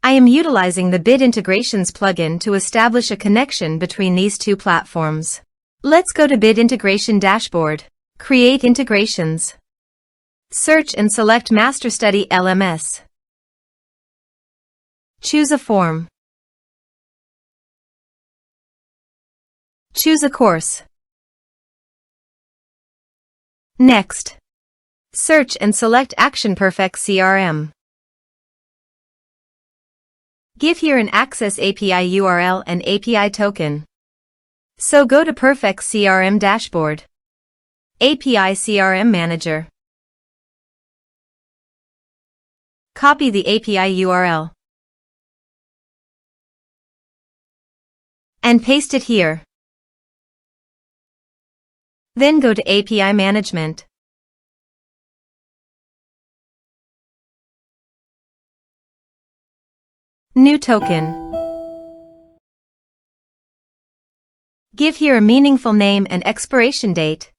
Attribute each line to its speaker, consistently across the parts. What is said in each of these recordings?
Speaker 1: I am utilizing the Bit Integrations plugin to establish a connection between these two platforms. Let's go to Bit Integration Dashboard. Create integrations. Search and select MasterStudy LMS. Choose a form. Choose a course. Next. Search and select Action Perfex CRM. Give here an Access API URL and API token. So go to Perfex CRM Dashboard. API CRM Manager. Copy the API URL. And paste it here. Then go to API Management. New token. Give here a meaningful name and expiration date.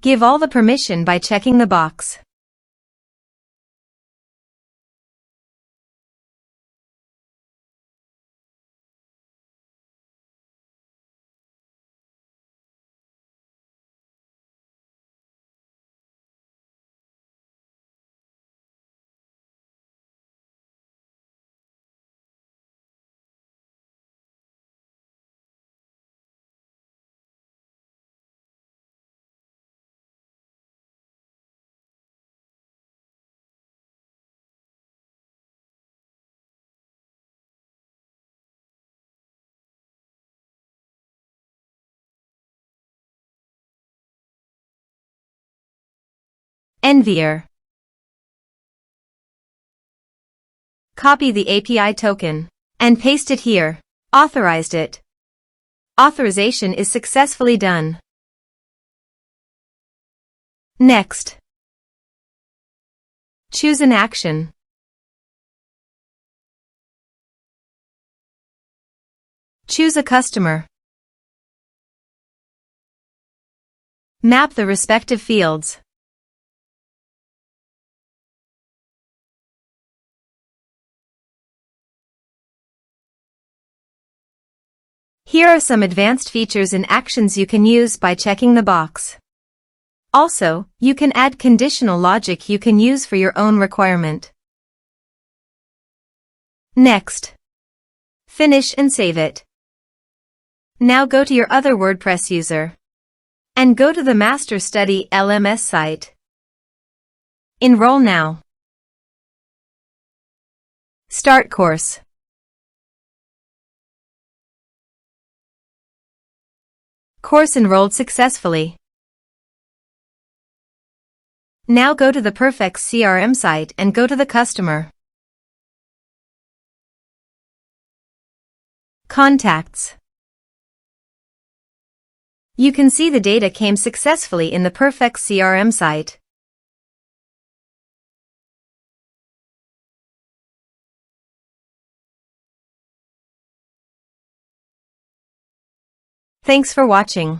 Speaker 1: Give all the permission by checking the box. Envier. Copy the API token and paste it here. Authorized it. Authorization is successfully done. Next. Choose an action. Choose a customer. Map the respective fields. Here are some advanced features and actions you can use by checking the box. Also, you can add conditional logic you can use for your own requirement. Next. Finish and save it. Now go to your other WordPress user. And go to the MasterStudy LMS site. Enroll now. Start course. Course enrolled successfully. Now go to the Perfex CRM site and go to the customer. Contacts. You can see the data came successfully in the Perfex CRM site. Thanks for watching.